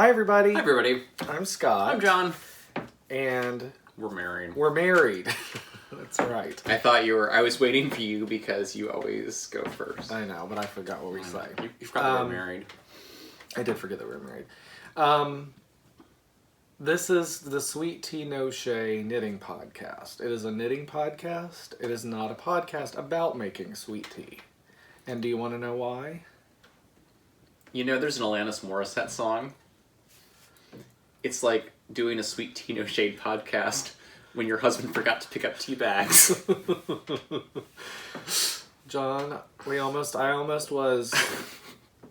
Hi, everybody. Hi, everybody. I'm Scott. I'm John. And we're married. We're married. That's right. I thought you were... I was waiting for you because you always go first. I know, but I forgot what we say. You forgot that we're married. I did forget that we were married. This is the SweetTeaNoShade knitting podcast. It is a knitting podcast. It is not a podcast about making sweet tea. And do you want to know why? You know, there's an Alanis Morissette song. It's like doing a SweetTeaNoShade podcast when your husband forgot to pick up tea bags. John, I almost was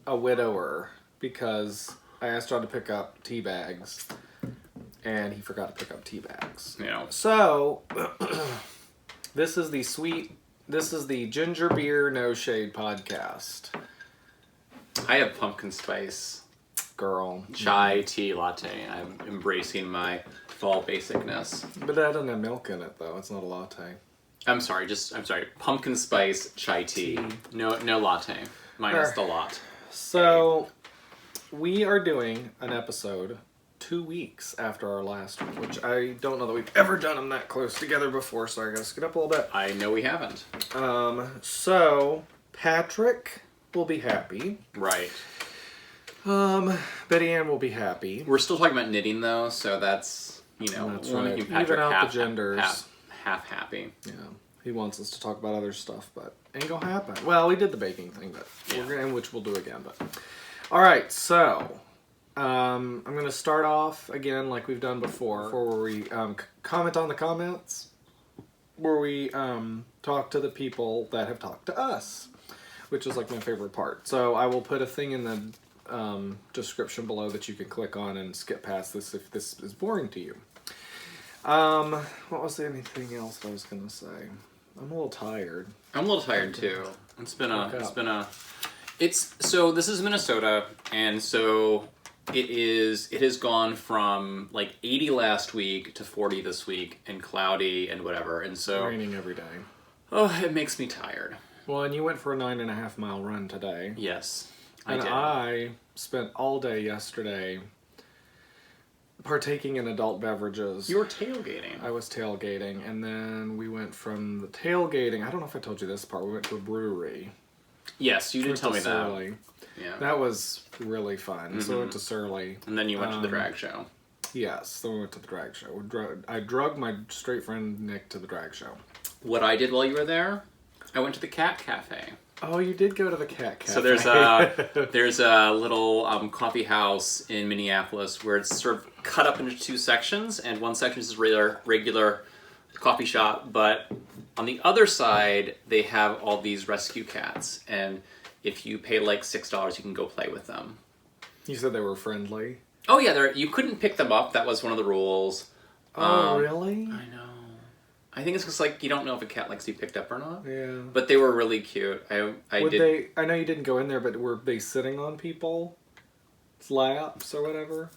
a widower because I asked John to pick up tea bags and he forgot to pick up tea bags. Yeah. So, this is the Ginger Beer No Shade podcast. I have pumpkin spice girl chai tea latte. I'm embracing my fall basicness. But that doesn't have milk in it though. It's not a latte. I'm sorry. Pumpkin spice chai tea. No latte. Minus the lot. So we are doing an episode 2 weeks after our last one, which I don't know that we've ever done them that close together before, so I gotta skip up a little bit. I know we haven't. So Patrick will be happy. Right. Betty Ann will be happy. We're still talking about knitting though, so that's, that's we're right. making Patrick Even out the genders. half happy. Yeah. He wants us to talk about other stuff, but ain't gonna happen. Well, we did the baking thing, but which we'll do again. But all right, so I'm gonna start off again like we've done before where we comment on the comments, where we talk to the people that have talked to us, which is like my favorite part. So I will put a thing in the description below that you can click on and skip past this if this is boring to you. What was there anything else I was gonna say? I'm a little tired. I'm a little tired too. So this is Minnesota, and so it has gone from like 80 last week to 40 this week and cloudy and whatever, and so raining every day. Oh, it makes me tired. Well, and you went for a 9.5 mile run today. Yes, I did. I spent all day yesterday partaking in adult beverages. You were tailgating. I was tailgating, and then we went from the tailgating, I don't know if I told you this part, we went to a brewery. Yes, you did tell me Surly. that. Yeah. That was really fun. Mm-hmm. So we went to Surly. And then you went to the drag show. Yes, then we went to the drag show. I drug my straight friend Nick to the drag show. What I did while you were there, I went to the Cat Cafe. Oh, you did go to the Cat Cafe. So there's a little coffee house in Minneapolis where it's sort of cut up into two sections, and one section is regular coffee shop, but on the other side they have all these rescue cats, and if you pay like $6, you can go play with them. You said they were friendly? Oh yeah, you couldn't pick them up. That was one of the rules. Oh, really? I know. I think it's just like you don't know if a cat likes to be picked up or not. Yeah. But they were really cute. I know you didn't go in there, but were they sitting on people's laps or whatever?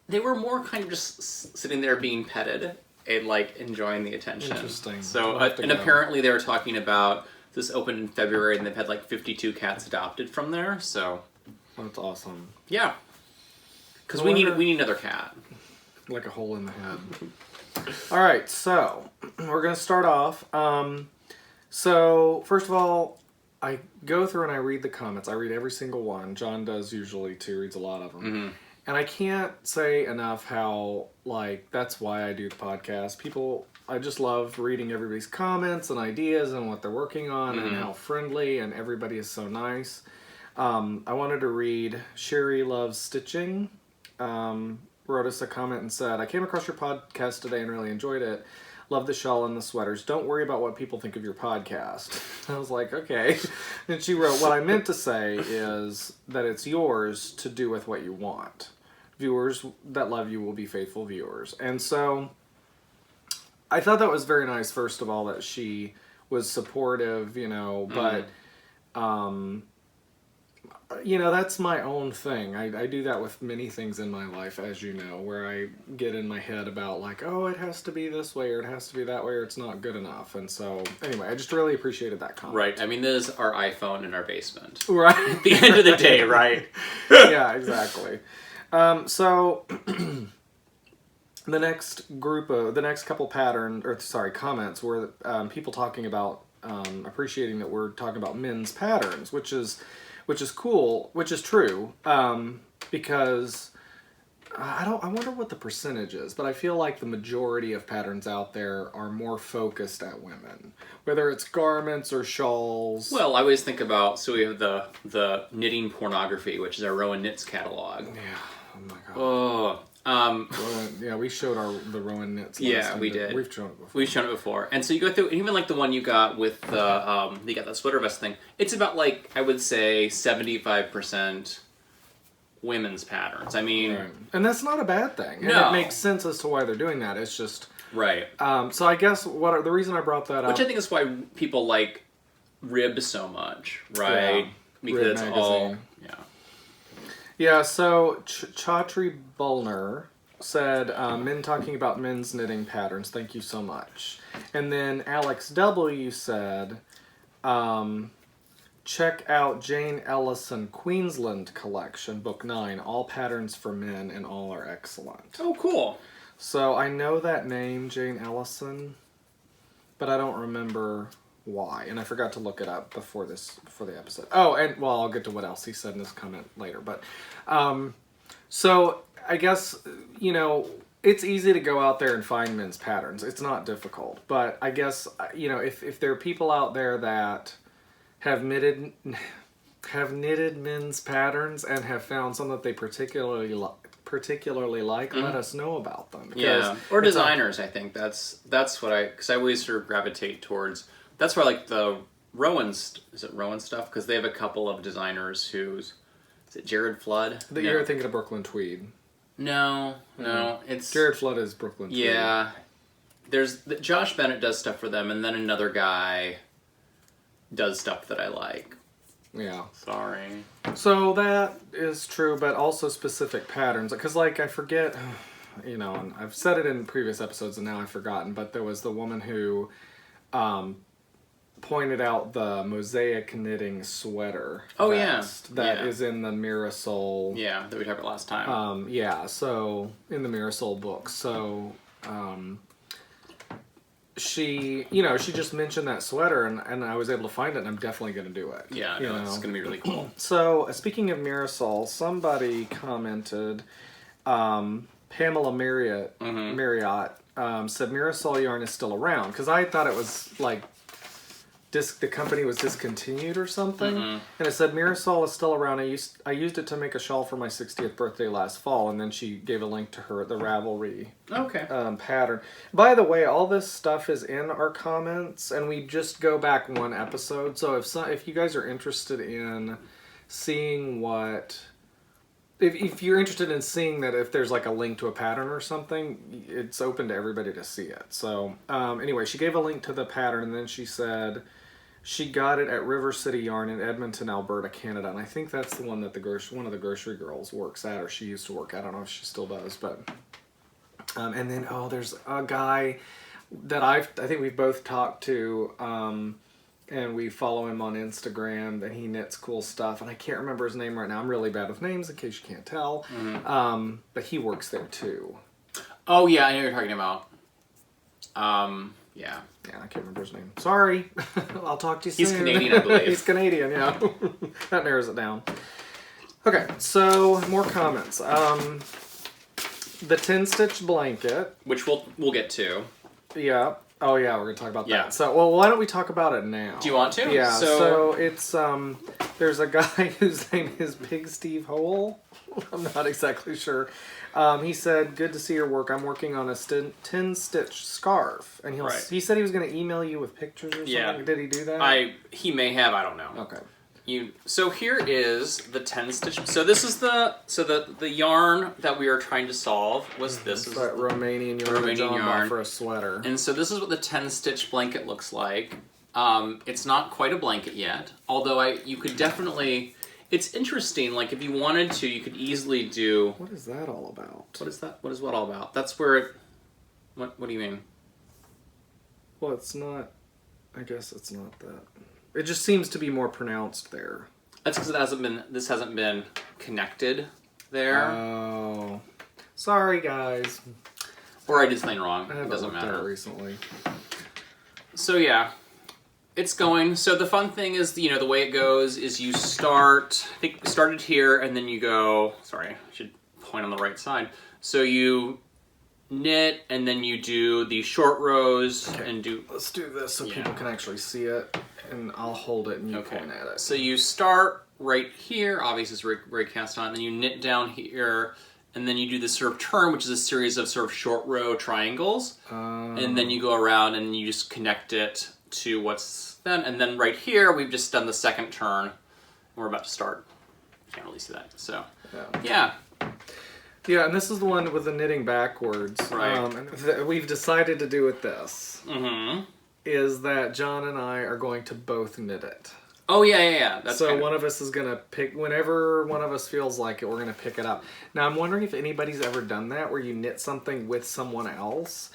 They were more kind of just sitting there being petted and like enjoying the attention. Interesting. So apparently they were talking about this opened in February and they've had like 52 cats adopted from there. So that's awesome. Yeah. Because we need another cat. Like a hole in the head. All right, so we're going to start off. So first of all, I go through and I read the comments. I read every single one. John does usually too, reads a lot of them. Mm-hmm. And I can't say enough how, like, that's why I do the podcast. I just love reading everybody's comments and ideas and what they're working on and how friendly, and everybody is so nice. I wanted to read Sherry Loves Stitching. Wrote us a comment and said, I came across your podcast today and really enjoyed it. Love the shawl and the sweaters. Don't worry about what people think of your podcast. I was like, okay. And she wrote, what I meant to say is that it's yours to do with what you want. Viewers that love you will be faithful viewers. And so I thought that was very nice, first of all, that she was supportive, but that's my own thing. I do that with many things in my life, as you know, where I get in my head about like, oh, it has to be this way or it has to be that way or it's not good enough. And so, anyway, I just really appreciated that comment. Right. I mean, this is our iPhone in our basement. Right. At the end of the day, right? Yeah, exactly. So the next couple comments were people talking about appreciating that we're talking about men's patterns, which is cool, which is true, because I wonder what the percentage is, but I feel like the majority of patterns out there are more focused at women, whether it's garments or shawls. Well, I always think about, so we have the knitting pornography, which is our Rowan Knits catalog. Yeah. Oh my god. Oh. Rowan, yeah, we showed the Rowan Knits. Yeah, we did. We've shown it before. We've shown it before, and so you go through, even like the one you got with the you got that sweater vest thing. It's about like, I would say 75% women's patterns. I mean, right. And that's not a bad thing. And no. It makes sense as to why they're doing that. It's just right. So I guess the reason I brought that up, which I think is why people like Rib so much, right? Yeah. Because Rib it's magazine. all Yeah, so Chatri Bulner said, men talking about men's knitting patterns, thank you so much. And then Alex W. said, check out Jane Ellison Queensland Collection, Book 9, all patterns for men and all are excellent. Oh, cool. So I know that name, Jane Ellison, but I don't remember why, and I forgot to look it up before the episode. Oh, and well, I'll get to what else he said in his comment later. But so I guess it's easy to go out there and find men's patterns. It's not difficult, but I guess if there are people out there that have knitted men's patterns and have found some that they particularly like, let us know about them. Yeah, or designers. I think that's what because I always sort of gravitate towards. That's why I like the Rowan, is it Rowan stuff? Because they have a couple of designers is it Jared Flood? You're thinking of Brooklyn Tweed. No, it's... Jared Flood is Brooklyn Tweed. Yeah. Josh Bennett does stuff for them, and then another guy does stuff that I like. Yeah. Sorry. So that is true, but also specific patterns. Because, I forget, and I've said it in previous episodes and now I've forgotten, but there was the woman who pointed out the mosaic knitting sweater vest that is in the Mirasol. Yeah, that we talked about last time. So in the Mirasol book. So she just mentioned that sweater and I was able to find it and I'm definitely going to do it. Yeah, it's going to be really cool. So speaking of Mirasol, somebody commented, Pamela Marriott said Mirasol yarn is still around because I thought it was the company was discontinued or something, and it said Mirasol is still around. I used it to make a shawl for my 60th birthday last fall, and then she gave a link to the Ravelry pattern. By the way, all this stuff is in our comments, and we just go back one episode. So if you guys are interested in seeing if you're interested in seeing that, if there's a link to a pattern or something, it's open to everybody to see it. So anyway, she gave a link to the pattern, and then she said she got it at River City Yarn in Edmonton, Alberta, Canada, and I think that's the one that one of the grocery girls works at, or she used to work at. I don't know if she still does, but and then there's a guy that I think we've both talked to. And we follow him on Instagram, that he knits cool stuff. And I can't remember his name right now. I'm really bad with names, in case you can't tell. But he works there, too. Oh, yeah, I know what you're talking about. Yeah. Yeah, I can't remember his name. Sorry. I'll talk to you soon. He's Canadian, I believe. He's Canadian, yeah. That narrows it down. Okay, so more comments. The 10-stitch blanket. Which we'll get to. Yeah. Oh yeah, we're gonna talk about that. So, why don't we talk about it now? Do you want to? Yeah. So it's there's a guy whose name is Big Steve Hole. I'm not exactly sure. He said, "Good to see your work. I'm working on a 10-stitch scarf," and he said he was gonna email you with pictures or something. Yeah. Did he do that? He may have. I don't know. Okay. So here is the 10-stitch. So this is the yarn that we are trying to solve was this. It's that Romanian yarn for a sweater. And so this is what the 10-stitch blanket looks like. It's not quite a blanket yet, although you could definitely. It's interesting. If you wanted to, you could easily do. What is that all about? What is that? What is what all about? That's where it. What do you mean? Well, it's not. I guess it's not that. It just seems to be more pronounced there. That's because this hasn't been connected there. Oh. Sorry, guys. Or I did something wrong. I It haven't doesn't looked at matter. it recently. So yeah, it's going. So the fun thing is, the way it goes is you start, I think we started here, and then you go, sorry, I should point on the right side. So you knit, and then you do the short rows, and do... Let's do this so Yeah. people can actually see it, and I'll hold it and you Okay. point at it. So you start right here, obviously it's very cast on, then you knit down here, and then you do the sort of turn, which is a series of sort of short row triangles, and then you go around and you just connect it to what's then, and then right here we've just done the second turn, and we're about to start. Can't really see that, so yeah. Yeah, and this is the one with the knitting backwards. Right. And we've decided to do with this. Mm-hmm. Is that John and I are going to both knit it. Oh yeah. That's so one of us is going to pick, whenever one of us feels like it, we're going to pick it up. Now I'm wondering if anybody's ever done that, where you knit something with someone else.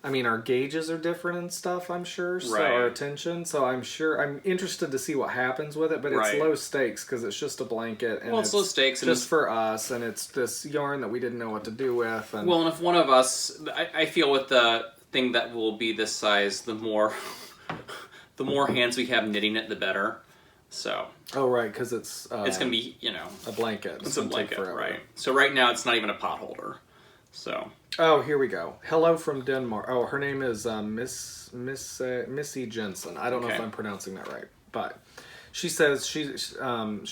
I mean, our gauges are different and stuff, I'm sure, so Right. our attention. So I'm interested to see what happens with it, but it's Right. low stakes because it's just a blanket. And Well, it's low stakes, and just it's- for us, and it's this yarn that we didn't know what to do with. And Well, and if one of us, I feel with the thing that will be this size, the more hands we have knitting it, the better. So oh, right, because it's going to be, a blanket. it's a gonna take blanket, forever. right? So right now it's not even a pot holder. So Oh, here we go. Hello from Denmark. Oh, her name is Missy Jensen. I don't know if Okay. I'm pronouncing that right, but she says she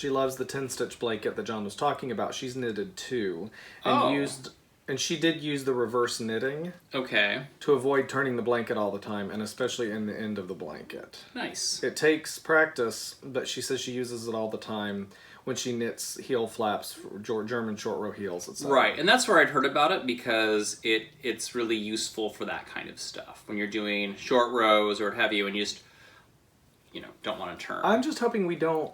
loves the 10-stitch blanket that John was talking about. She's knitted too, and she did use the reverse knitting okay, to avoid turning the blanket all the time, and especially in the end of the blanket. nice. It takes practice, but she says she uses it all the time when she knits heel flaps, for German short row heels, etc. Right, and that's where I'd heard about it, because it's really useful for that kind of stuff when you're doing short rows or what have you, and you just don't want to turn. I'm just hoping we don't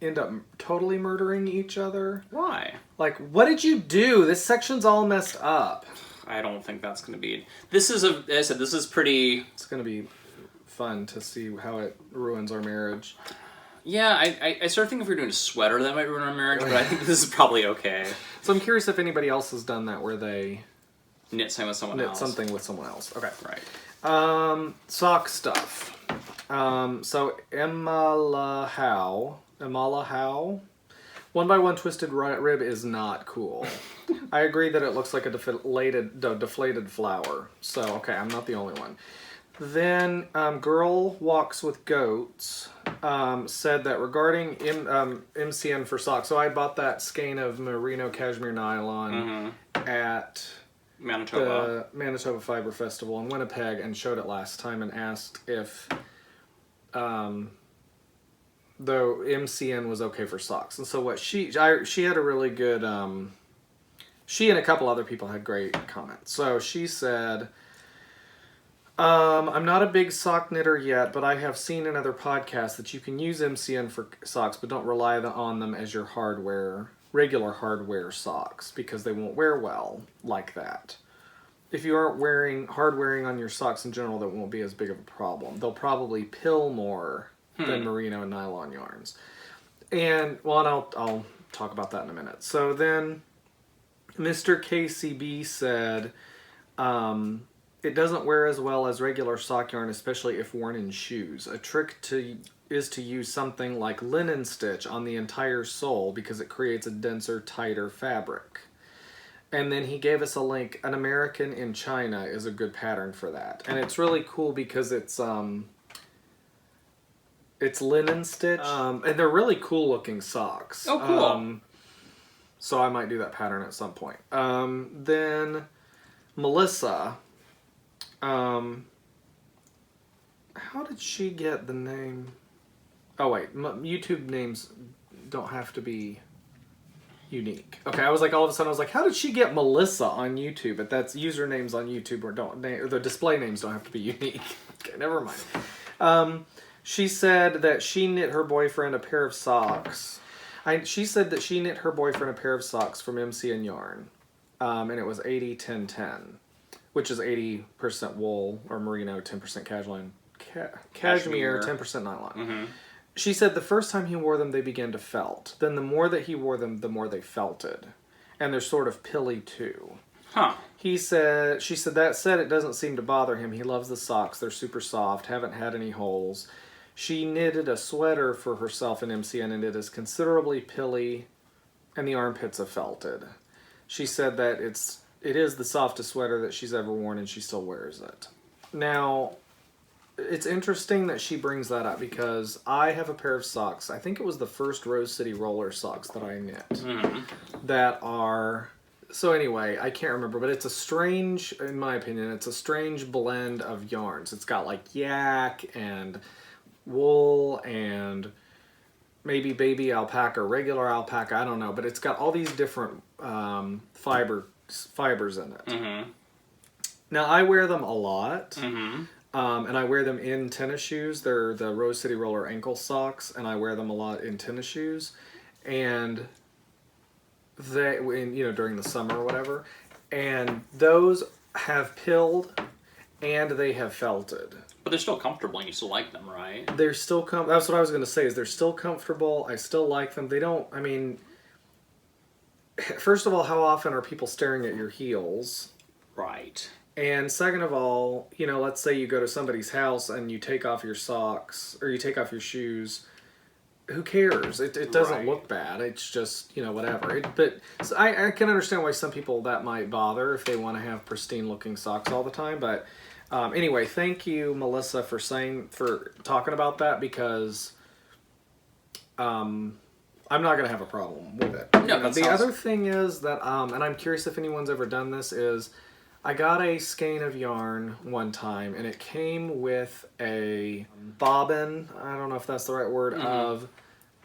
end up totally murdering each other. Why? Like, what did you do? This section's all messed up. I don't think that's going to be. This is as I said, this is pretty. It's gonna be fun to see how it ruins our marriage. Yeah, I started thinking if we were doing a sweater that might ruin our marriage, but I think this is probably okay. So I'm curious if anybody else has done that, where they Knit something with someone knit else. something with someone else. Okay. Right. Sock stuff. So Emala Howe. 1x1 twisted rib is not cool. I agree that it looks like a deflated flower. So, okay, I'm not the only one. Then, Girl Walks with Goats said that regarding MCN for socks, so I bought that skein of merino cashmere nylon at Manitoba. the Manitoba Fiber Festival in Winnipeg and showed it last time and asked if though MCN was okay for socks. And so what she had a really good she and a couple other people had great comments. So she said, I'm not a big sock knitter yet, but I have seen in other podcasts that you can use MCN for socks, but don't rely on them as your regular hardware socks, because they won't wear well like that. If you aren't hard wearing on your socks in general, that won't be as big of a problem. They'll probably pill more than merino and nylon yarns. And I'll talk about that in a minute. So then Mr. KCB said, it doesn't wear as well as regular sock yarn, especially if worn in shoes. A trick is to use something like linen stitch on the entire sole, because it creates a denser, tighter fabric. And then he gave us a link. An American in China is a good pattern for that. And it's really cool because it's linen stitch. And they're really cool looking socks. Oh, cool. So I might do that pattern at some point. Then Melissa, how did she get the name? Oh wait, YouTube names don't have to be unique. Okay, I was like, all of a sudden I was like, how did she get Melissa on YouTube? But that's usernames on YouTube or the display names don't have to be unique. Okay, never mind. She said that she knit her boyfriend a pair of socks. She said that she knit her boyfriend a pair of socks from MCN yarn, and it was 80-10-10, which is 80% wool or merino, 10% cashmere, 10% nylon. she said the first time he wore them, they began to felt. Then the more that he wore them, the more they felted. And they're sort of pilly, too. Huh. She said, that said, it doesn't seem to bother him. He loves the socks. They're super soft, haven't had any holes. She knitted a sweater for herself in MCN, and it is considerably pilly, and the armpits have felted. She said that it is the softest sweater that she's ever worn, and she still wears it. Now, it's interesting that she brings that up because I have a pair of socks. I think it was the first Rose City roller socks that I knit that are... So anyway, I can't remember, but it's a strange, in my opinion, it's a strange blend of yarns. It's got like yak and wool and maybe baby alpaca, regular alpaca, I don't know, but it's got all these different fibers in it. Now, I wear them a lot, and I wear them in tennis shoes. They're the Rose City Roller ankle socks, and I wear them a lot in tennis shoes. And they, during the summer or whatever, and those have pilled and they have felted. But they're still comfortable and you still like them, right? They're still that's what I was going to say, is they're still comfortable. I still like them. They don't, first of all, how often are people staring at your heels? Right. And second of all, let's say you go to somebody's house and you take off your socks or you take off your shoes. Who cares? It doesn't look bad. It's just, whatever. But so I can understand why some people that might bother if they want to have pristine looking socks all the time. But anyway, thank you, Melissa, for talking about that, because I'm not going to have a problem with it. No, the other thing is that, and I'm curious if anyone's ever done this, is I got a skein of yarn one time, and it came with a bobbin, I don't know if that's the right word, of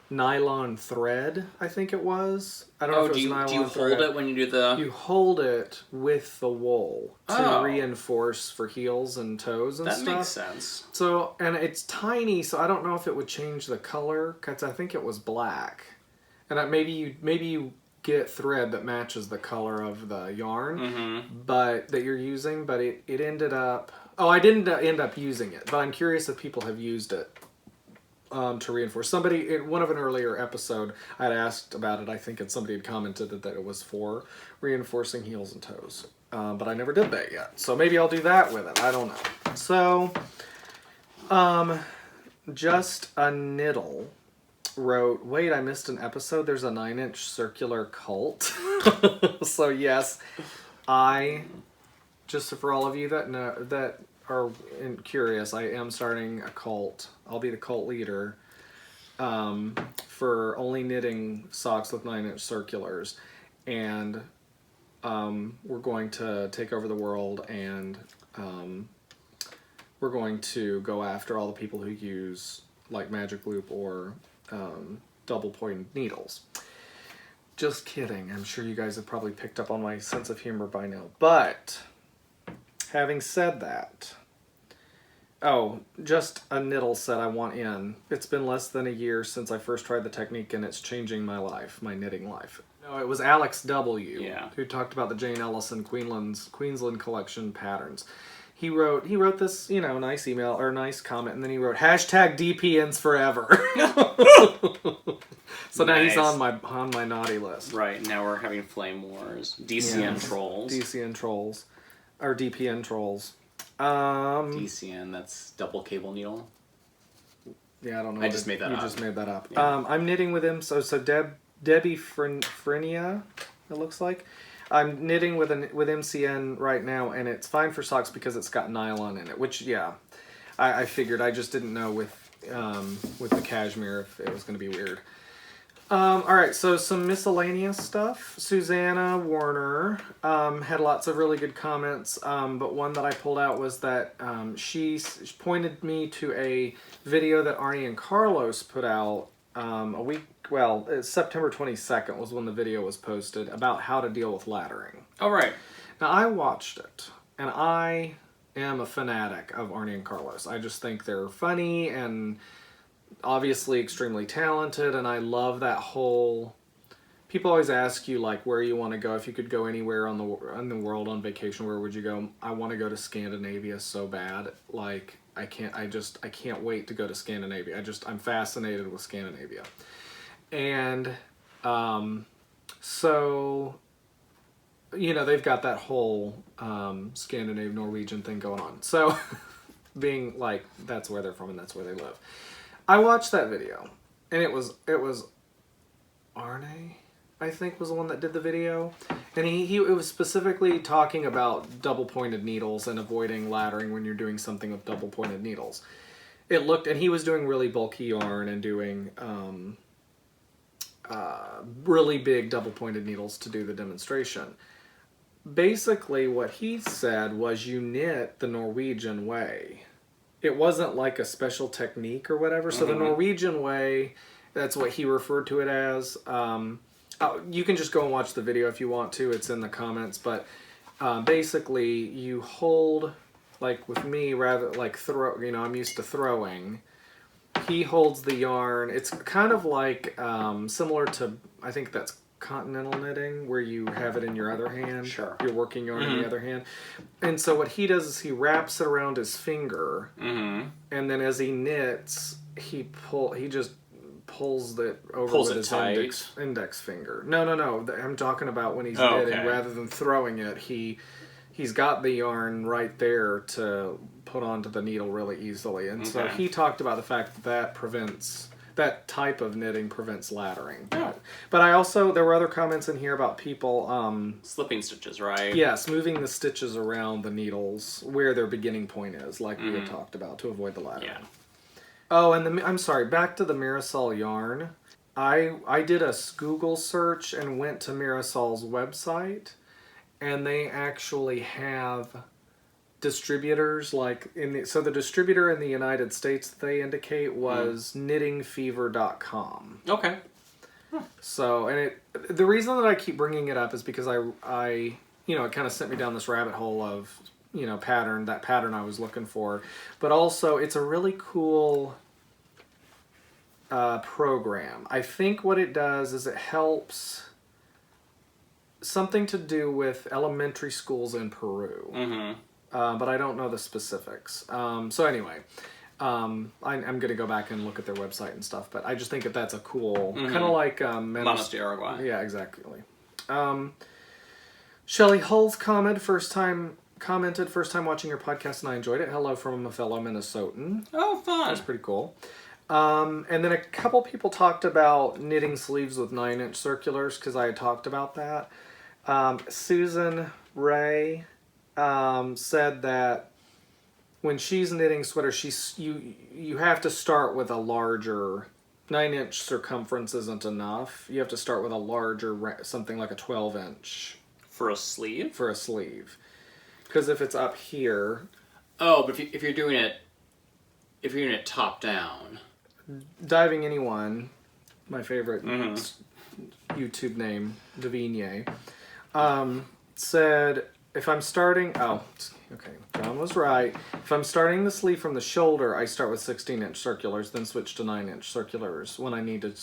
nylon thread, I think it was. I don't know if it was nylon thread. Do you hold it when you do the... You hold it with the wool to reinforce for heels and toes and stuff. That makes sense. So, and it's tiny, so I don't know if it would change the color, because I think it was black. And maybe you get thread that matches the color of the yarn but that you're using, but it ended up... Oh, I didn't end up using it, but I'm curious if people have used it to reinforce. Somebody, in one of an earlier episode, I had asked about it, I think, and somebody had commented that it was for reinforcing heels and toes. But I never did that yet. So maybe I'll do that with it. I don't know. So, Just a Niddle wrote, wait, I missed an episode. There's a 9-inch circular cult. So yes, just for all of you that know, that are curious, I am starting a cult. I'll be the cult leader for only knitting socks with 9-inch circulars, and we're going to take over the world, and we're going to go after all the people who use like magic loop or double pointed needles. Just kidding. I'm sure you guys have probably picked up on my sense of humor by now. But having said that, Just a Niddle said, I want in. It's been less than a year since I first tried the technique, and it's changing my life, my knitting life. No, it was Alex W. Who talked about the Jane Ellison Queensland collection patterns. He wrote this, nice email or nice comment, and then he wrote #DPNs forever. So now he's on my naughty list. Right, now we're having flame wars. DCN trolls. DCN trolls. Or DPN trolls. DCN, that's double cable needle. Yeah, I don't know. I just made that up. You just made that up. Yeah. I'm knitting with him. So Debbie Frinia, it looks like. I'm knitting with MCN right now, and it's fine for socks because it's got nylon in it. Which, yeah, I figured. I just didn't know with the cashmere if it was going to be weird. All right, so some miscellaneous stuff. Susanna Warner had lots of really good comments, but one that I pulled out was that she pointed me to a video that Arnie and Carlos put out September 22nd was when the video was posted, about how to deal with laddering. Oh, right. Now, I watched it, and I am a fanatic of Arnie and Carlos. I just think they're funny and obviously extremely talented, and I love that whole... People always ask you, like, where you want to go. If you could go anywhere in the world on vacation, where would you go? I want to go to Scandinavia so bad. Like, I can't wait to go to Scandinavia. I'm fascinated with Scandinavia. And so, you know, they've got that whole Scandinavian Norwegian thing going on. So, being like, that's where they're from and that's where they live. I watched that video, and it was Arne, I think, was the one that did the video. And it was specifically talking about double-pointed needles and avoiding laddering when you're doing something with double-pointed needles. And he was doing really bulky yarn and doing really big double-pointed needles to do the demonstration. Basically, what he said was you knit the Norwegian way. It wasn't like a special technique or whatever. So the Norwegian way, that's what he referred to it as. You can just go and watch the video if you want to. It's in the comments. But basically, you hold, like with me, rather like throw. You know, I'm used to throwing. He holds the yarn. It's kind of like similar to, I think that's continental knitting, where you have it in your other hand. Sure. You're working yarn in the other hand. And so what he does is he wraps it around his finger, and then as he knits, he just pulls it over with his index finger. No. I'm talking about when he's knitting, rather than throwing it, he's got the yarn right there to put onto the needle really easily. And so he talked about the fact that type of knitting prevents laddering. Oh. But there were other comments in here about people... slipping stitches, right? Yes, moving the stitches around the needles where their beginning point is, like we had talked about, to avoid the laddering. Yeah. Oh, and I'm sorry, back to the Mirasol yarn. I did a Google search and went to Mirasol's website, and they actually have distributors so the distributor in the United States that they indicate was knittingfever.com. Okay. So, and the reason that I keep bringing it up is because I you know, it kind of sent me down this rabbit hole of, you know, that pattern I was looking for. But also, it's a really cool program. I think what it does is it helps something to do with elementary schools in Peru. But I don't know the specifics. So anyway, I'm going to go back and look at their website and stuff, but I just think that's a cool, kind of like... Manos de Uruguay. Yeah, exactly. Shelley Hull's commented, first time watching your podcast and I enjoyed it. Hello from a fellow Minnesotan. Oh, fun. That's pretty cool. And then a couple people talked about knitting sleeves with 9-inch circulars, because I had talked about that. Susan Ray said that when she's knitting sweaters, you have to start with a larger 9-inch circumference isn't enough. You have to start with a larger, something like a 12-inch for a sleeve. Because if it's up here, but if you're doing it top down, Diving Anyone, my favorite YouTube name, Davigne, said, if I'm starting... Oh, okay, John was right. If I'm starting the sleeve from the shoulder, I start with 16-inch circulars, then switch to 9-inch circulars when I need to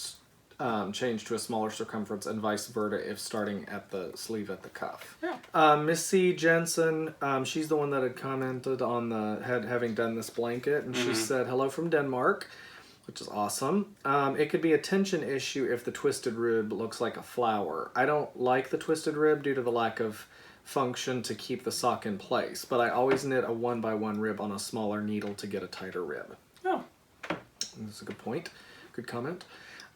change to a smaller circumference, and vice versa if starting at the sleeve at the cuff. Yeah. Missy Jensen, she's the one that had commented on having done this blanket, and she said, hello from Denmark, which is awesome. It could be a tension issue if the twisted rib looks like a flower. I don't like the twisted rib due to the lack of function to keep the sock in place, but I always knit a 1x1 rib on a smaller needle to get a tighter rib. Oh. That's a good point. Good comment.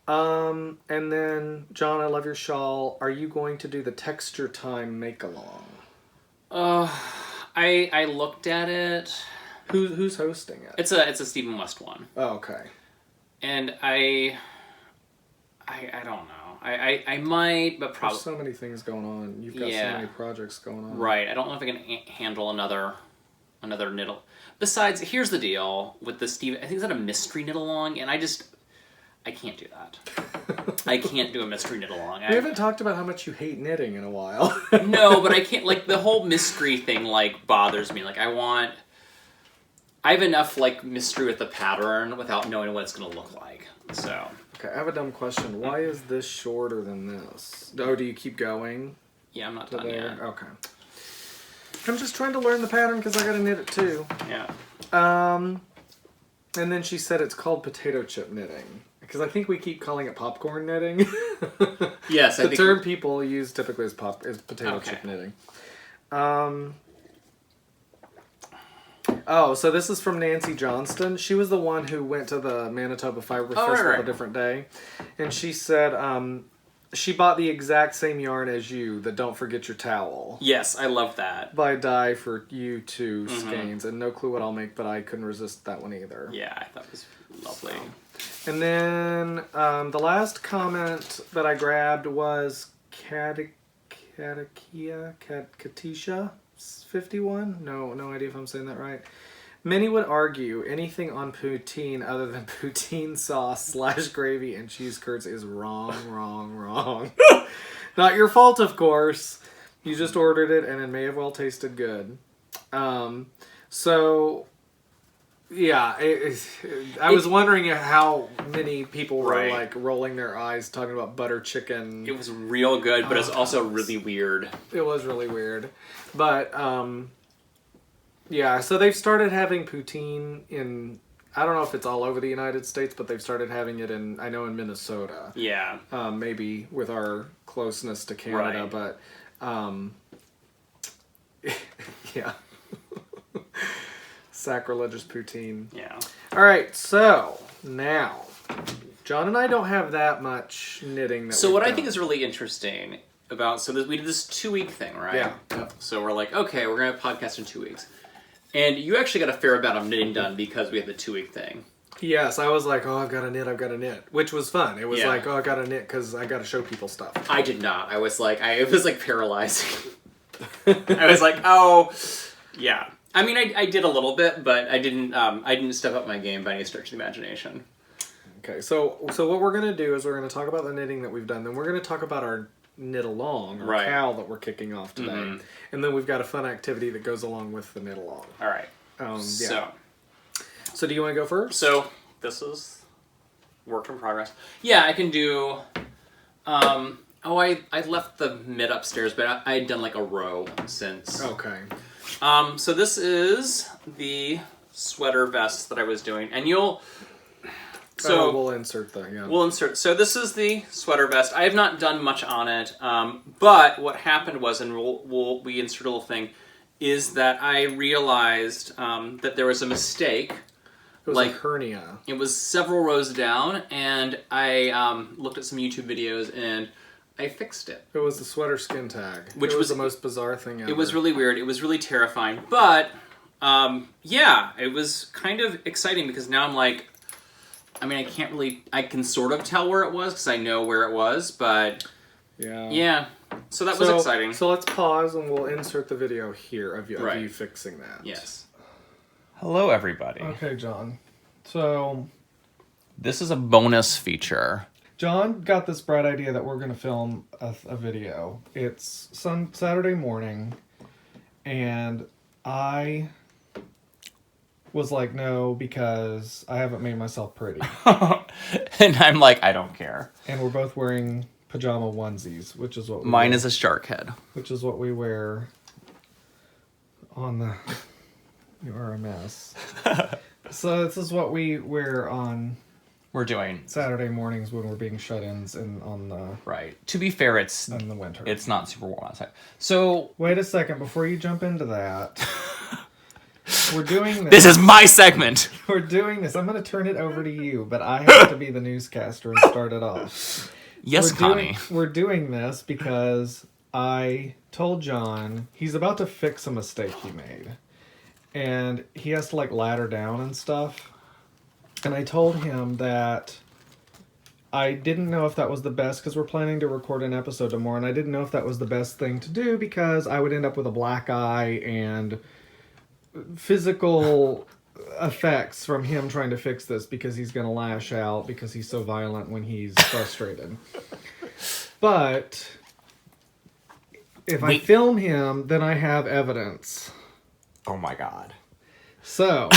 And then, John, I love your shawl. Are you going to do the Texture Time make-along? I looked at it. Who's hosting it? It's a Stephen West one. Oh, okay. And I don't know. I might, but probably... There's so many things going on. You've got so many projects going on. Right. I don't know if I can handle another knit. Besides, here's the deal with the Steve. I think it's a mystery knit along, and I can't do that. I can't do a mystery knit along. We haven't talked about how much you hate knitting in a while. No, but I can't. Like, the whole mystery thing bothers me. Like, I have enough mystery with the pattern without knowing what it's going to look like. So. Okay, I have a dumb question. Why is this shorter than this? Oh, do you keep going? Yeah, I'm not done yet. Okay. I'm just trying to learn the pattern because I gotta knit it too. Yeah. And then she said it's called potato chip knitting. Because I think we keep calling it popcorn knitting. Yes, the term people use typically is potato Okay. chip knitting. Oh, so this is from Nancy Johnston. She was the one who went to the Manitoba Fiber Festival right. a different day. And she said she bought the exact same yarn as you, the Don't Forget Your Towel. Yes, I love that. By Dye for You Too skeins. And no clue what I'll make, but I couldn't resist that one either. Yeah, I thought it was lovely. And then the last comment that I grabbed was Katisha 51. No idea if I'm saying that right. Many would argue anything on poutine other than poutine sauce / gravy and cheese curds is wrong. Not your fault, of course. You just ordered it and it may have well tasted good. So... Yeah, I was wondering how many people were like rolling their eyes talking about butter chicken. It was real good, but it's also really weird. It was really weird. But, yeah, so they've started having poutine in, I don't know if it's all over the United States, but they've started having it in Minnesota. Yeah. Maybe with our closeness to Canada, but, yeah. Sacrilegious poutine. Yeah. All right, so now John and I don't have that much knitting. So what I think is really interesting about we did this 2-week thing, right? Yeah. Yep. So we're like, okay, we're gonna have a podcast in 2 weeks, and you actually got a fair amount of knitting done because we had the 2-week thing. Yes, I was like, oh, I've got to knit, which was fun. It was like, oh, I got to knit because I got to show people stuff. I did not. It was like paralyzing. I was like, oh, yeah. I mean, I did a little bit, but I didn't step up my game by any stretch of the imagination. Okay, so what we're going to do is we're going to talk about the knitting that we've done. Then we're going to talk about our knit along, or cow that we're kicking off today. Mm-hmm. And then we've got a fun activity that goes along with the knit along. All right. Yeah. So do you want to go first? So this is work in progress. Yeah, I can do... I left the mitt upstairs, but I had done like a row since. Okay. So this is the sweater vest that I was doing, and we'll insert that. Yeah. We'll insert. So this is the sweater vest. I have not done much on it, but what happened was, and we insert a little thing, is that I realized that there was a mistake. It was like a hernia. It was several rows down, and I looked at some YouTube videos and I fixed it. It was the sweater skin tag, which was the most bizarre thing ever. It was really weird. It was really terrifying, but yeah, it was kind of exciting because now I'm like, I mean, I can sort of tell where it was because I know where it was, but yeah. So that was exciting. So let's pause and we'll insert the video here of you fixing that. Yes. Hello, everybody. Okay, John. So this is a bonus feature. John got this bright idea that we're going to film a video. It's Saturday morning, and I was like, no, because I haven't made myself pretty. And I'm like, I don't care. And we're both wearing pajama onesies, which is what Mine is a shark head. Which is what we wear on the... You are a mess. So this is what we wear on... We're doing Saturday mornings when we're being shut-ins on the... Right. To be fair, it's... In the winter. It's not super warm outside. So... Wait a second, before you jump into that... We're doing this. This is my segment! We're doing this. I'm going to turn it over to you, but I have to be the newscaster and start it off. Yes, Connie. We're doing this because I told John he's about to fix a mistake he made. And he has to, like, ladder down and stuff. And I told him that I didn't know if that was the best, because we're planning to record an episode tomorrow, and I didn't know if that was the best thing to do, because I would end up with a black eye and physical effects from him trying to fix this, because he's going to lash out, because he's so violent when he's frustrated. But if I film him, then I have evidence. Oh my god. So,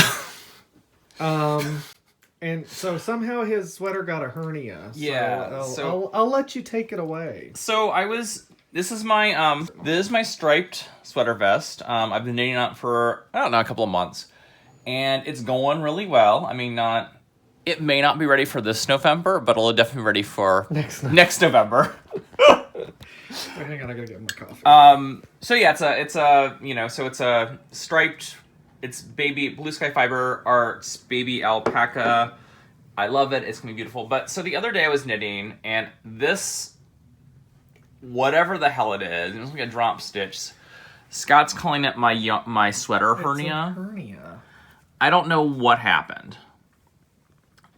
and so somehow his sweater got a hernia. So yeah. I'll let you take it away. So this is my striped sweater vest. I've been knitting on it for, I don't know, a couple of months. And it's going really well. I mean, it may not be ready for this November, but it'll definitely be ready for next November. Wait, hang on, I gotta get my coffee. So yeah, it's a striped, it's baby blue sky fiber arts, baby alpaca. I love it. It's gonna be beautiful. But so the other day I was knitting, and this, whatever the hell it is, it's like a drop stitch. Scott's calling it my sweater hernia. It's a hernia. I don't know what happened,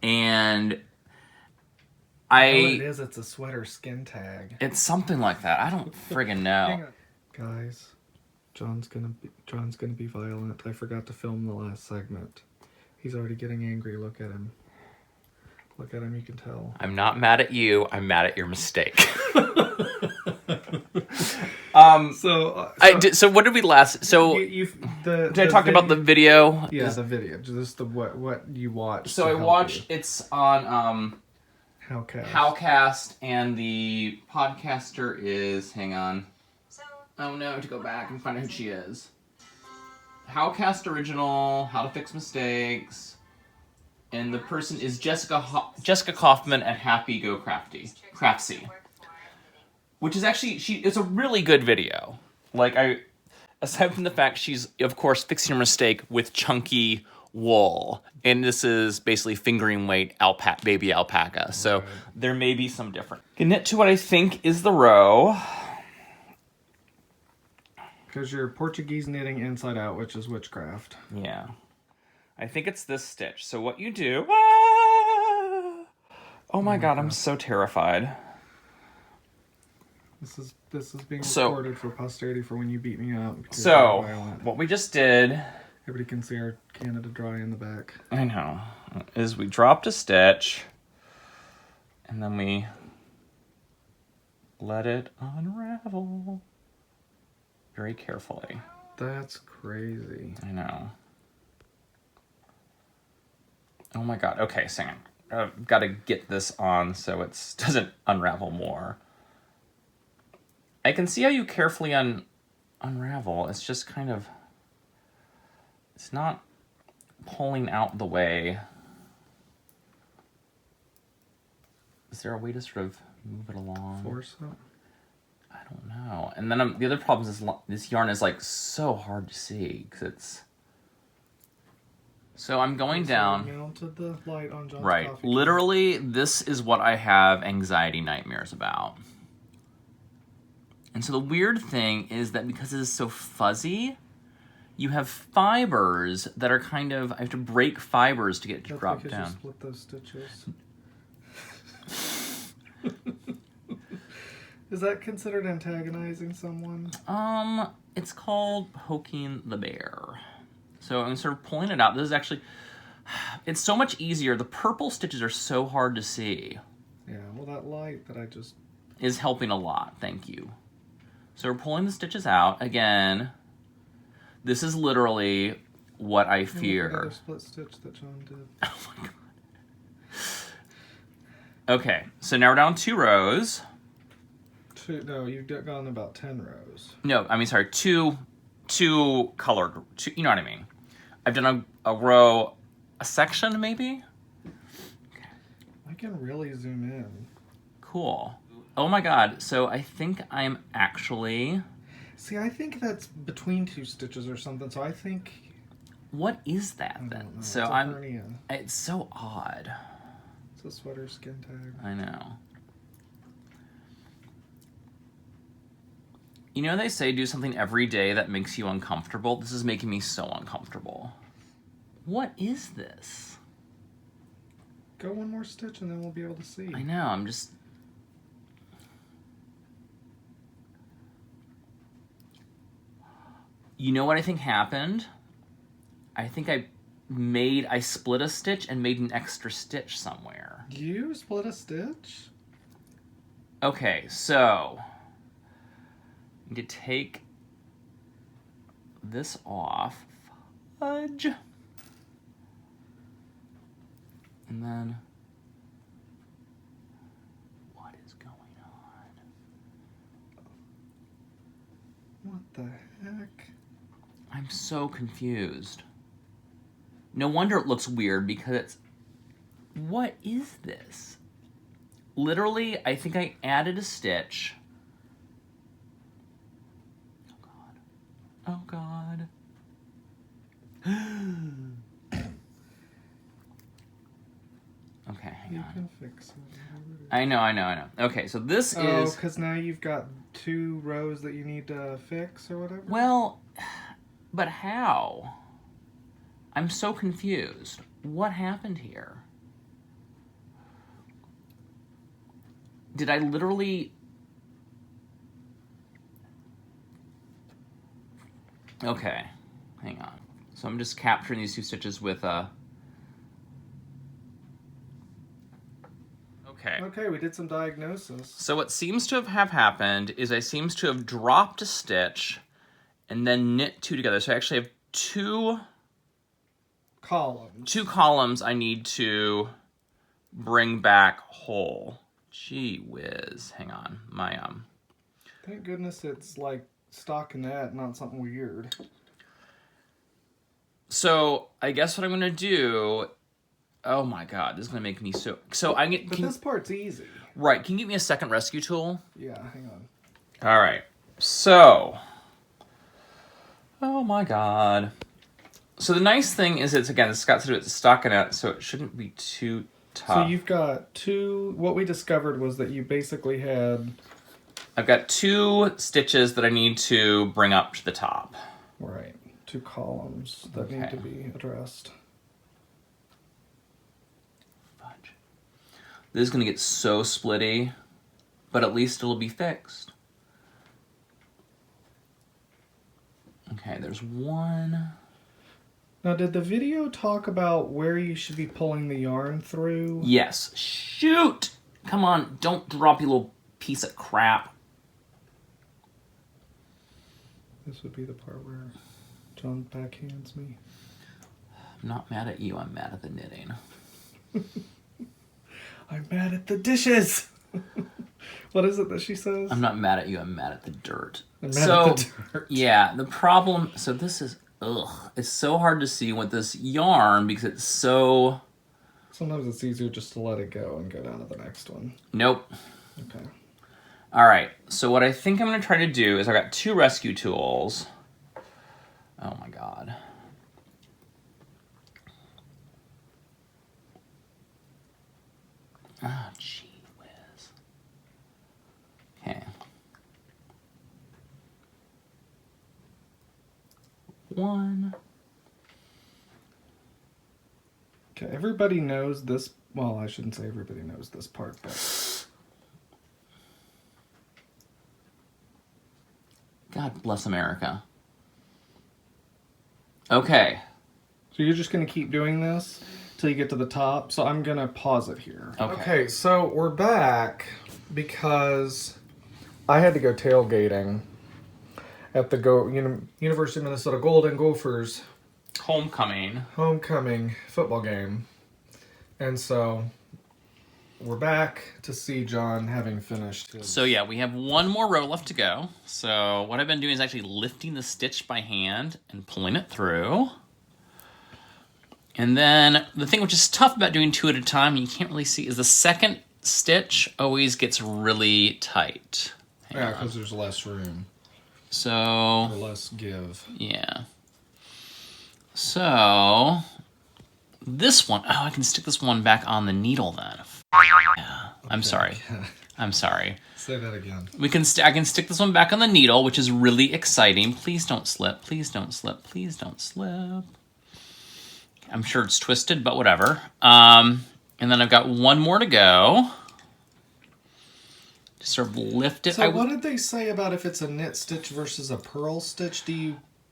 and What it is, it's a sweater skin tag. It's something like that. I don't friggin' know. Hang on. Guys, John's gonna be violent. I forgot to film the last segment. He's already getting angry. Look at him. Look at him, you can tell. I'm not mad at you. I'm mad at your mistake. So what did we last? So did I talk about the video? Yeah, the video. Just what you watched. So I watched. It's on Howcast, and the podcaster is. Hang on. Oh no, to go back and find out who she is. Howcast original. How to Fix Mistakes. And the person is Jessica Kaufman at Happy Go Craftsy. Which is actually, it's a really good video. Like, aside from the fact she's, of course, fixing her mistake with chunky wool. And this is basically fingering weight baby alpaca. So there may be some difference. Can knit to what I think is the row. Because you're Portuguese knitting inside out, which is witchcraft. Yeah. I think it's this stitch. So what you do... Oh my god, I'm so terrified. This is being recorded for posterity for when you beat me up. So, what we just did... Everybody can see our Canada Dry in the back. I know. Is we dropped a stitch, and then we let it unravel very carefully. That's crazy. I know. Oh my god. Okay, hang on. I've got to get this on so it doesn't unravel more. I can see how you carefully unravel. It's just kind of... It's not pulling out the way. Is there a way to sort of move it along? Force it? I don't know. And then the other problem is this yarn is like so hard to see because it's... So I'm going down. Mounted the light on John's right. coffee. Literally, this is what I have anxiety nightmares about. And so the weird thing is that because it is so fuzzy, you have fibers that are kind of... I have to break fibers to get it to drop down. You split those stitches. Is that considered antagonizing someone? It's called poking the bear. So I'm sort of pulling it out. This is actually... It's so much easier. The purple stitches are so hard to see. Yeah, well that light that I just... is helping a lot. Thank you. So we're pulling the stitches out. Again, this is literally what I fear. Look at the split stitch that John did. Oh my god. Okay, so now we're down 2 rows. No, you've gone about 10 rows. No, I mean, sorry, two colored, you know what I mean. I've done a row, a section maybe? Okay. I can really zoom in. Cool. Oh my god, so I think I'm actually... See, I think that's between 2 stitches or something, so I think... What is that then? So it's a hernia. It's so odd. It's a sweater skin tag. I know. You know they say do something every day that makes you uncomfortable? This is making me so uncomfortable. What is this? Go 1 more stitch and then we'll be able to see. I know, I'm just... You know what I think happened? I think I split a stitch and made an extra stitch somewhere. You split a stitch? Okay, so... I need to take this off. Fudge. And then... What is going on? the heck? I'm so confused. No wonder it looks weird because it's... What is this? Literally, I think I added a stitch. Oh God. Okay, hang on. You can fix it. I know. Okay, so this is... Oh, because now you've got 2 rows that you need to fix or whatever? Well, but how? I'm so confused. What happened here? Did I literally... Okay, hang on. So I'm just capturing these 2 stitches with a... Okay, we did some diagnosis. So what seems to have happened is I seems to have dropped a stitch and then knit 2 together. So I actually have 2 columns. 2 columns I need to bring back whole. Gee whiz. Hang on. My Thank goodness it's like stockinette, not something weird. So I guess what I'm gonna do... Oh my God, this is gonna make me so... So I get... But this part's easy. Right, can you give me a second rescue tool? Yeah, hang on. All right, so... Oh my God. So the nice thing is it's got to do with stockinette, so it shouldn't be too tough. So you've got 2... What we discovered was that you basically had... I've got 2 stitches that I need to bring up to the top. Right, 2 columns that need to be addressed. This is going to get so splitty, but at least it'll be fixed. Okay, there's 1. Now, did the video talk about where you should be pulling the yarn through? Yes. Shoot! Come on, don't drop, you little piece of crap. This would be the part where John backhands me. I'm not mad at you, I'm mad at the knitting. I'm mad at the dishes. What is it that she says? I'm not mad at you, I'm mad at the dirt. I'm mad at the dirt. Yeah, the problem... So this is... Ugh. It's so hard to see with this yarn because it's so... Sometimes it's easier just to let it go and go down to the next one. Nope. Okay. All right, so what I think I'm going to try to do is I've got 2 rescue tools. Oh my God. Ah, oh, gee whiz. Okay. 1. Okay, everybody knows this. Well, I shouldn't say everybody knows this part, but... God bless America. Okay. So you're just going to keep doing this till you get to the top. So I'm going to pause it here. Okay, so we're back because I had to go tailgating at the University of Minnesota Golden Gophers homecoming football game. And so we're back to see John having finished his... So yeah, we have 1 more row left to go. So what I've been doing is actually lifting the stitch by hand and pulling it through. And then the thing which is tough about doing 2 at a time, and you can't really see, is the second stitch always gets really tight. Yeah, because there's less room. So... Or less give. Yeah. So... This one... Oh, I can stick this one back on the needle then. Yeah. I'm sorry. I'm sorry. Say that again. I can stick this one back on the needle, which is really exciting. Please don't slip. Please don't slip. Please don't slip. I'm sure it's twisted, but whatever. And then I've got 1 more to go. Just sort of lift it. So what did they say about if it's a knit stitch versus a purl stitch?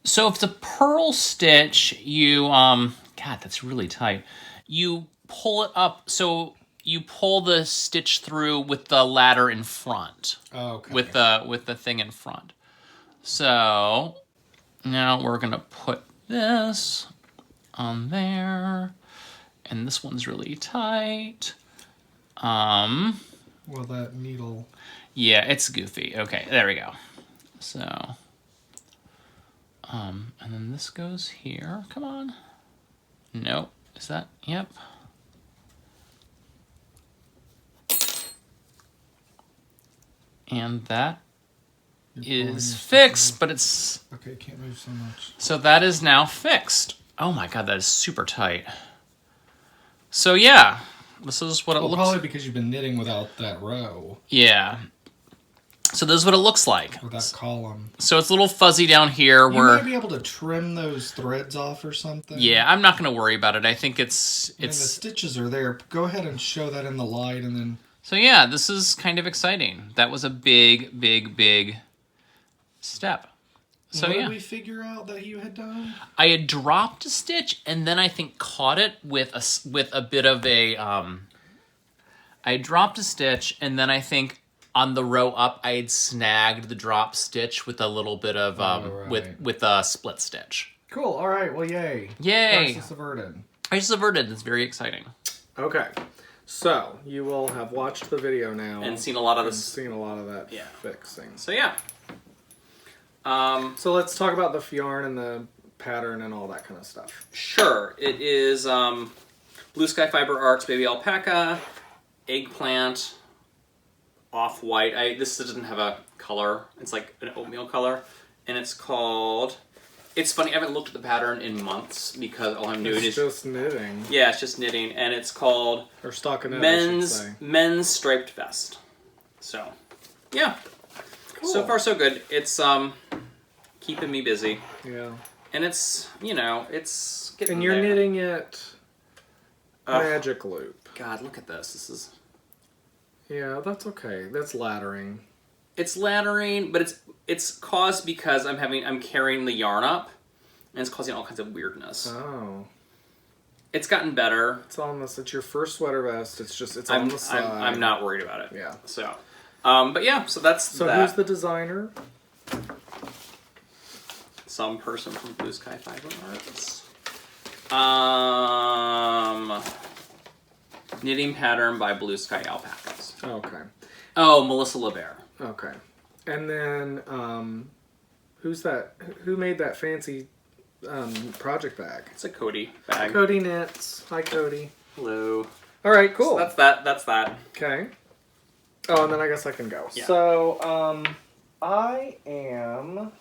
So if it's a purl stitch, you... God, that's really tight. You pull it up, so you pull the stitch through with the ladder in front. Okay. With the thing in front. So now we're gonna put this on there, and this one's really tight. Well, that needle. Yeah, it's goofy. Okay, there we go. So And then this goes here. Come on. Nope. Is that? Yep. And that is fixed, but it's... Okay, can't move so much. So that is now fixed. Oh my god, that is super tight. So yeah, this is what it looks like. Probably because you've been knitting without that row. Yeah. So this is what it looks like. With that column. So it's a little fuzzy down here. You might be able to trim those threads off or something. Yeah, I'm not going to worry about it. I think it's... The stitches are there. Go ahead and show that in the light and then... So yeah, this is kind of exciting. That was a big, big, big step. So what yeah. did we figure out that you had done? I had dropped a stitch and then I think caught it with a bit of a... I dropped a stitch and then I think... On the row up, I had snagged the drop stitch with a little bit of with a split stitch. Cool. All right. Well, yay. Yay. Crisis averted. Crisis averted. It's very exciting. Okay. So you will have watched the video now and seen a lot of this. Seen a lot of that fixing. So yeah. So let's talk about the yarn and the pattern and all that kind of stuff. Sure. It is Blue Sky Fiber Arts Baby Alpaca, Eggplant. Off-white. This doesn't have a color. It's like an oatmeal color. And it's called... It's funny, I haven't looked at the pattern in months because all I'm doing is... It's just knitting. Yeah, it's just knitting. And it's called... Or stockinette, I should say. Men's Striped Vest. So, yeah. Cool. So far, so good. It's keeping me busy. Yeah. And it's, you know, it's getting And you're there. knitting it magic loop. God, look at this. This is... Yeah, that's okay. That's laddering. It's laddering, but it's caused because I'm carrying the yarn up, and it's causing all kinds of weirdness. Oh. It's gotten better. It's on this. It's your first sweater vest. It's on the side. I'm not worried about it. Yeah. So, but yeah. So that's that. Who's the designer? Some person from Blue Sky Fiber Arts. Knitting pattern by Blue Sky Alpacas. Okay. Oh, Melissa LeBaire. Okay. And then, who's that? Who made that fancy project bag? It's a Cody bag. Cody Knits. Hi, Cody. Hello. All right, cool. So that's that. Okay. Oh, and then I guess I can go. Yeah. So, I am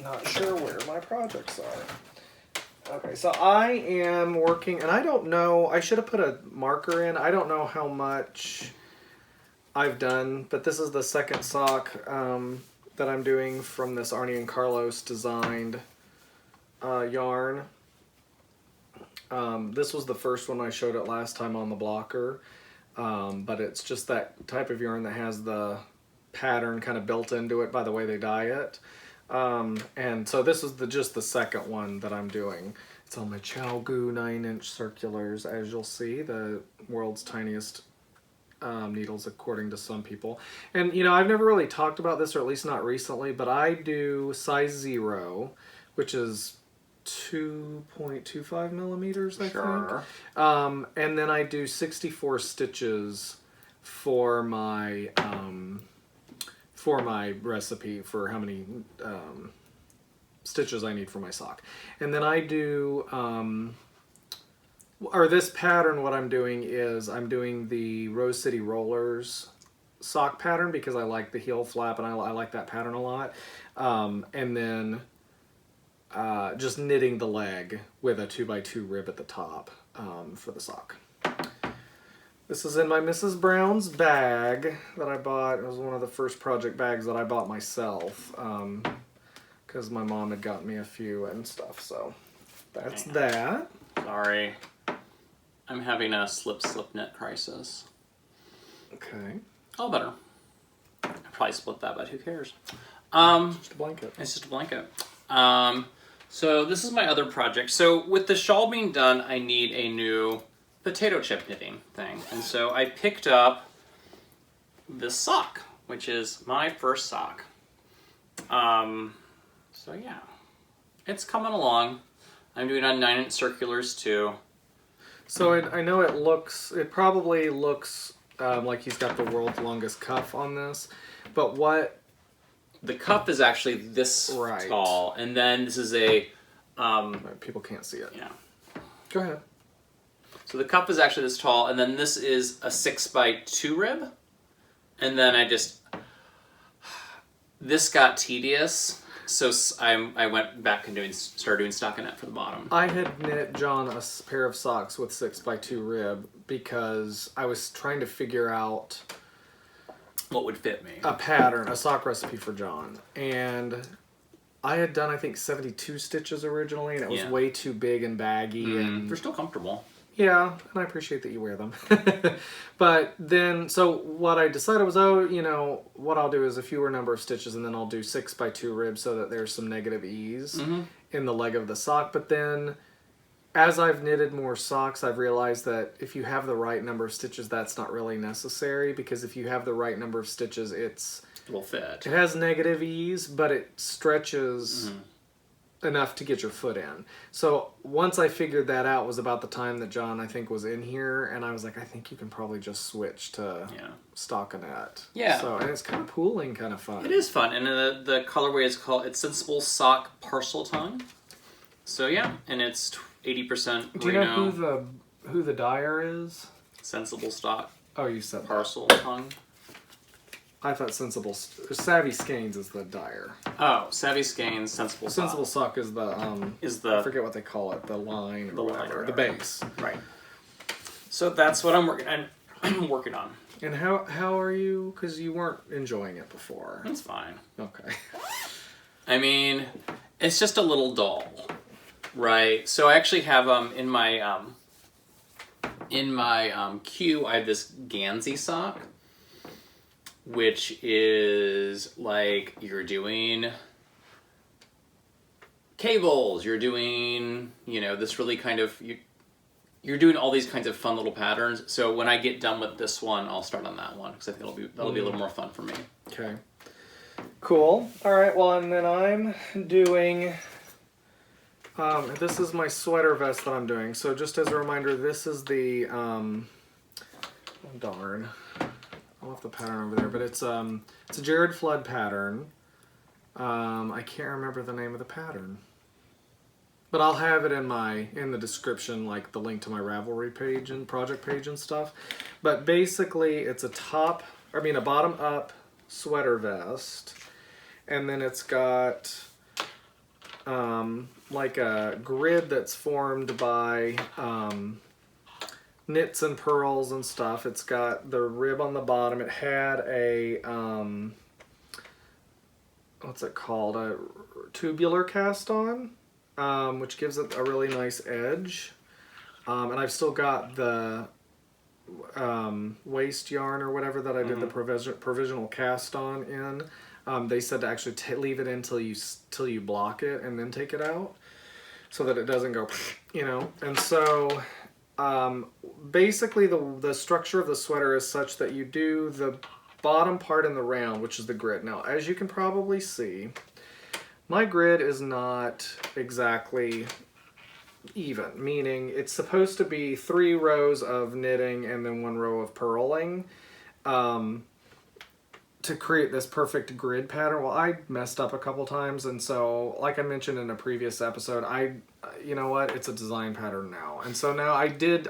not sure where my projects are. Okay, so I am working, and I don't know, I should have put a marker in. I don't know how much I've done, but this is the second sock that I'm doing from this Arnie and Carlos designed yarn. This was the first one I showed it last time on the blocker, but it's just that type of yarn that has the pattern kind of built into it by the way they dye it. And so this is just the second one that I'm doing. It's on my ChowGoo 9-inch circulars, as you'll see, the world's tiniest needles according to some people. And you know, I've never really talked about this, or at least not recently, but I do size 0, which is 2.25 millimeters, I think. And then I do 64 stitches for my recipe for how many stitches I need for my sock. And then I do, or this pattern, what I'm doing is I'm doing the Rose City Rollers sock pattern because I like the heel flap and I like that pattern a lot. And then just knitting the leg with a 2x2 rib at the top for the sock. This is in my Mrs. Brown's bag that I bought. It was one of the first project bags that I bought myself because my mom had got me a few and stuff. So that's that. Sorry. I'm having a slip knit crisis. Okay. All better. I probably split that, but who cares? Just a blanket. It's just a blanket. So this is my other project. So with the shawl being done, I need a new potato chip knitting thing. And so I picked up this sock, which is my first sock. So yeah, it's coming along. I'm doing on 9-inch circulars too. So I know it probably looks like he's got the world's longest cuff on this, but what the cuff is actually this Right. tall, and then this is a Right, people can't see it. yeah. Go ahead. So the cuff is actually this tall, and then this is a 6x2 rib, and then this got tedious, so I went back and started doing stockinette for the bottom. I had knit John a pair of socks with 6x2 rib because I was trying to figure out What would fit me? a pattern, a sock recipe for John, and I had done I think 72 stitches originally, and it was Yeah. way too big and baggy, and They're still comfortable. yeah, and I appreciate that you wear them. But then, so what I decided was, what I'll do is a fewer number of stitches, and then I'll do 6x2 ribs so that there's some negative ease in the leg of the sock. But then, as I've knitted more socks, I've realized that if you have the right number of stitches, that's not really necessary, because if you have the right number of stitches, It'll fit. it has negative ease, but it stretches enough to get your foot in. So once I figured that out was about the time that John, I think, was in here, and I was like, I think you can probably just switch to stockinette. Yeah. So, and it's kind of pooling, kind of fun. It is fun, and the colorway is it's Sensible Sock Parcel Tongue. So yeah, and it's 80% Do you know who the dyer is? Sensible Stock Oh, you said Parcel Tongue. I thought Savvy Skeins is the dyer. Oh, Savvy Skeins Sensible Sock. Sensible Sock is the I forget what they call it, the line or whatever, the base. Right. So that's what I'm working on. And how are you? Because you weren't enjoying it before. It's fine. Okay. I mean, it's just a little dull, right? So I actually have in my queue I have this Gansey sock, which is like you're doing cables, you're doing, this really kind of, you're doing all these kinds of fun little patterns. So when I get done with this one, I'll start on that one, because I think that'll be a little more fun for me. Okay. Cool. All right. Well, and then I'm doing, this is my sweater vest that I'm doing. So just as a reminder, this is the, oh darn. I'll have the pattern over there, but it's a Jared Flood pattern. I can't remember the name of the pattern, but I'll have it in the description, like the link to my Ravelry page and project page and stuff. But basically, it's a bottom up sweater vest, and then it's got like a grid that's formed by knits and purls and stuff. It's got the rib on the bottom. It had a what's it called, a tubular cast on, which gives it a really nice edge, and I've still got the waist yarn or whatever that I did the provisional cast on in. They said to actually leave it in till you block it and then take it out, so that it doesn't go, and so basically the structure of the sweater is such that you do the bottom part in the round, which is the grid. Now, as you can probably see, my grid is not exactly even, meaning it's supposed to be 3 rows of knitting and then 1 row of purling to create this perfect grid pattern. Well, I messed up a couple times, and so, like I mentioned in a previous episode, you know what, it's a design pattern now, and so now I did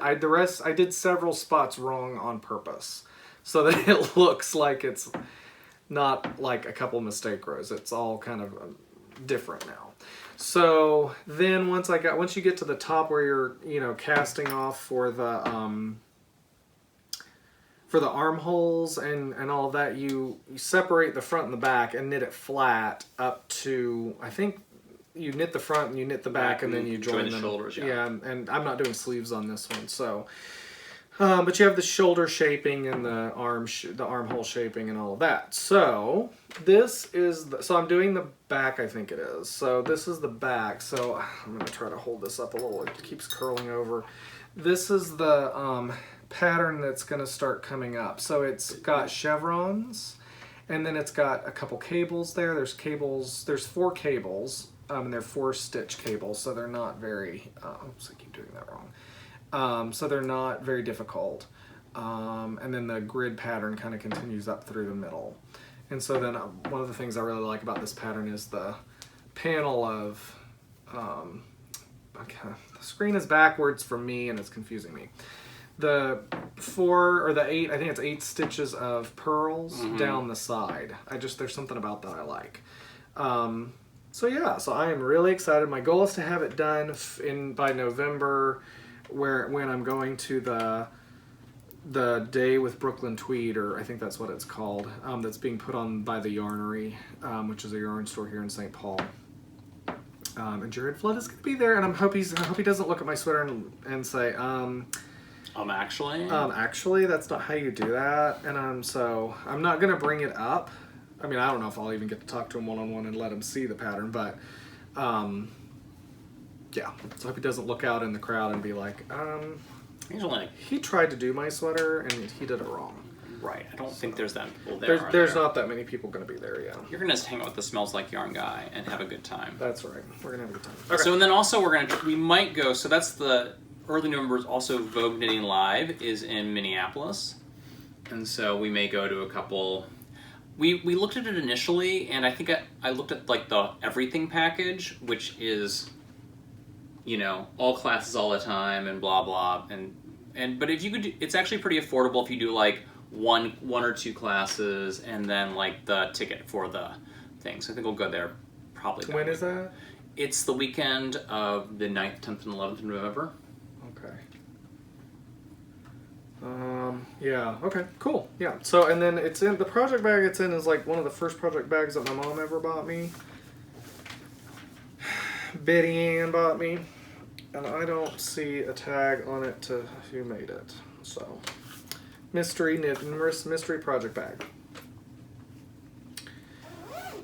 several spots wrong on purpose, so that it looks like it's not like a couple mistake rows. It's all kind of different now. So then once you get to the top where you're casting off for the armholes and all of that, you separate the front and the back and knit it flat up to, I think you knit the front and you knit the back and then you join the shoulders. Yeah, and I'm not doing sleeves on this one, so. But you have the shoulder shaping and the armhole shaping and all of that. So this is so I'm doing the back, I think it is. So this is the back. So I'm going to try to hold this up a little. It keeps curling over. This is the pattern that's going to start coming up. So it's got chevrons, and then it's got a couple cables there. There's 4 cables, and they're 4-stitch cables, so they're not very, oops, I keep doing that wrong. So they're not very difficult. And then the grid pattern kind of continues up through the middle. And so then one of the things I really like about this pattern is the panel of, okay, the screen is backwards for me and it's confusing me. The 4 or the 8, I think it's 8 stitches of pearls down the side. There's something about that I like. So yeah, so I am really excited. My goal is to have it done by November, when I'm going to the Day with Brooklyn Tweed, or I think that's what it's called, that's being put on by the Yarnery, which is a yarn store here in St. Paul. And Jared Flood is going to be there, and I hope he doesn't look at my sweater and say, actually, that's not how you do that. And so I'm not going to bring it up. I mean, I don't know if I'll even get to talk to him one-on-one and let him see the pattern, but yeah. So I hope he doesn't look out in the crowd and be like, he tried to do my sweater and he did it wrong. Right. I don't think there's that many people there. There's not that many people going to be there, yeah. You're going to hang out with the Smells Like Yarn guy and have a good time. That's right. We're going to have a good time. Okay. So, and then also we might go, so that's the early November, also Vogue Knitting Live is in Minneapolis. And so we may go to a couple. We looked at it initially, and I think I looked at like the everything package, which is, all classes all the time and blah blah, but if you could, it's actually pretty affordable if you do like one or two classes and then like the ticket for the thing. So I think we'll go there probably. When is that? It's the weekend of the 9th, 10th, and 11th of November. Okay. Yeah, okay, cool. Yeah, so, and then it's in, the project bag it's in is like one of the first project bags that my mom ever bought me. Betty Ann bought me. And I don't see a tag on it to who made it. So, mystery project bag.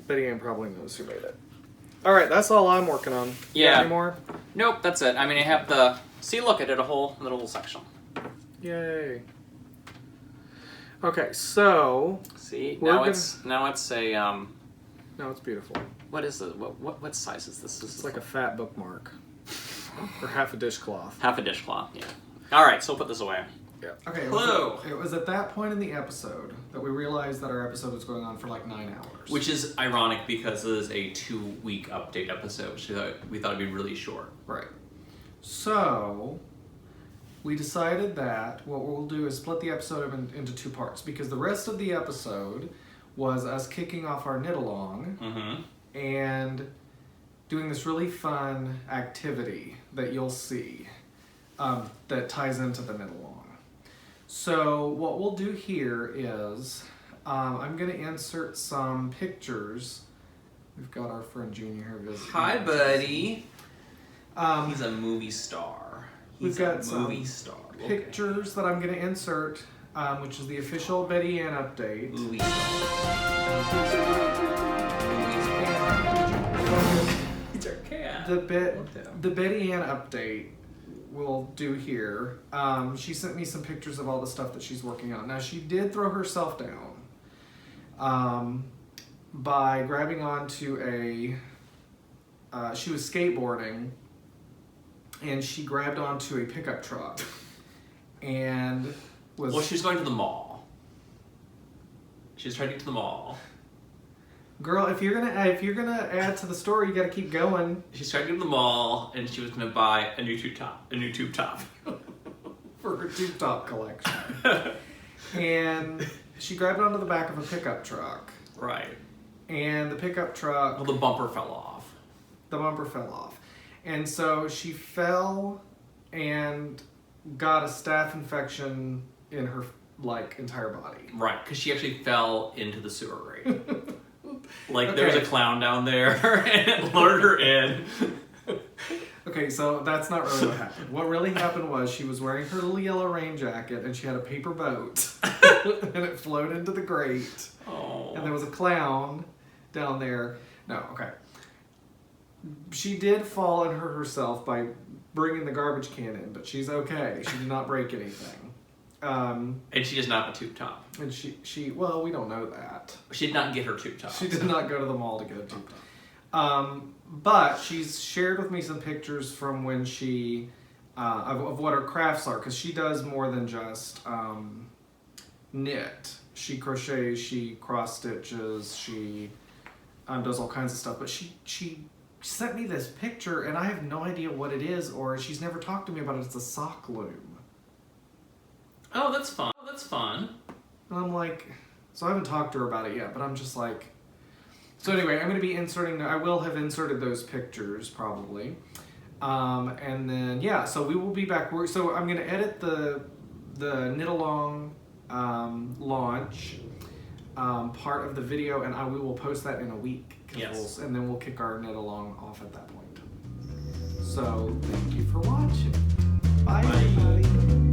Betty Ann probably knows who made it. Alright, that's all I'm working on. Yeah. Any more? Nope, that's it. I mean, I have the, see, look, I did a whole little section. Yay. Okay, so see, now it's a now it's beautiful. What is it? What size is this? It's like a fat bookmark. Or half a dishcloth. Half a dishcloth, yeah. Alright, so we'll put this away. Yeah. Okay. Hello. It was at that point in the episode that we realized that our episode was going on for like 9 hours. Which is ironic because this is a 2-week update episode, which we thought it'd be really short. Right. So we decided that what we'll do is split the episode into 2 parts, because the rest of the episode was us kicking off our knit along and doing this really fun activity that you'll see that ties into the knit along. So what we'll do here is I'm going to insert some pictures. We've got our friend Junior here visiting. Hi, buddy. He's a movie star. We've got some pictures that I'm going to insert, which is the official Betty Ann update. Movie The Betty Ann update we'll do here. She sent me some pictures of all the stuff that she's working on. Now, she did throw herself down by grabbing onto she was skateboarding, and she grabbed onto a pickup truck and was... Well, she was going to the mall. She was trying to get to the mall. Girl, if you're gonna add to the story, you gotta keep going. She's trying to get to the mall, and she was gonna buy a new tube top for her tube top collection. And she grabbed onto the back of a pickup truck. Right. And the pickup truck... Well, the bumper fell off. The bumper fell off. And so she fell and got a staph infection in her, entire body. Right, because she actually fell into the sewer grate. There was a clown down there, and it lured her in. Okay, so that's not really what happened. What really happened was she was wearing her little yellow rain jacket, and she had a paper boat, and it floated into the grate. Oh. And there was a clown down there. No, okay. She did fall and hurt herself by bringing the garbage can in, but she's okay. She did not break anything. And she does not have a tube top. And well, we don't know that. She did not get her tube top. She did not go to the mall to get a tube top. But she's shared with me some pictures from when she, of what her crafts are, because she does more than just knit. she crochets, she cross stitches, she does all kinds of stuff. But she sent me this picture, and I have no idea what it is, or she's never talked to me about it. It's a sock loom. Oh, that's fun. Oh, that's fun. And I'm like, so I haven't talked to her about it yet, but I'm just like, so anyway, I'm going to be inserting, I will have inserted those pictures probably. And then, yeah, so we will be back. So I'm going to edit the knit along launch part of the video, and we will post that in a week. Yes. And then we'll kick our knit along off at that point. So thank you for watching. Bye. Bye. Everybody.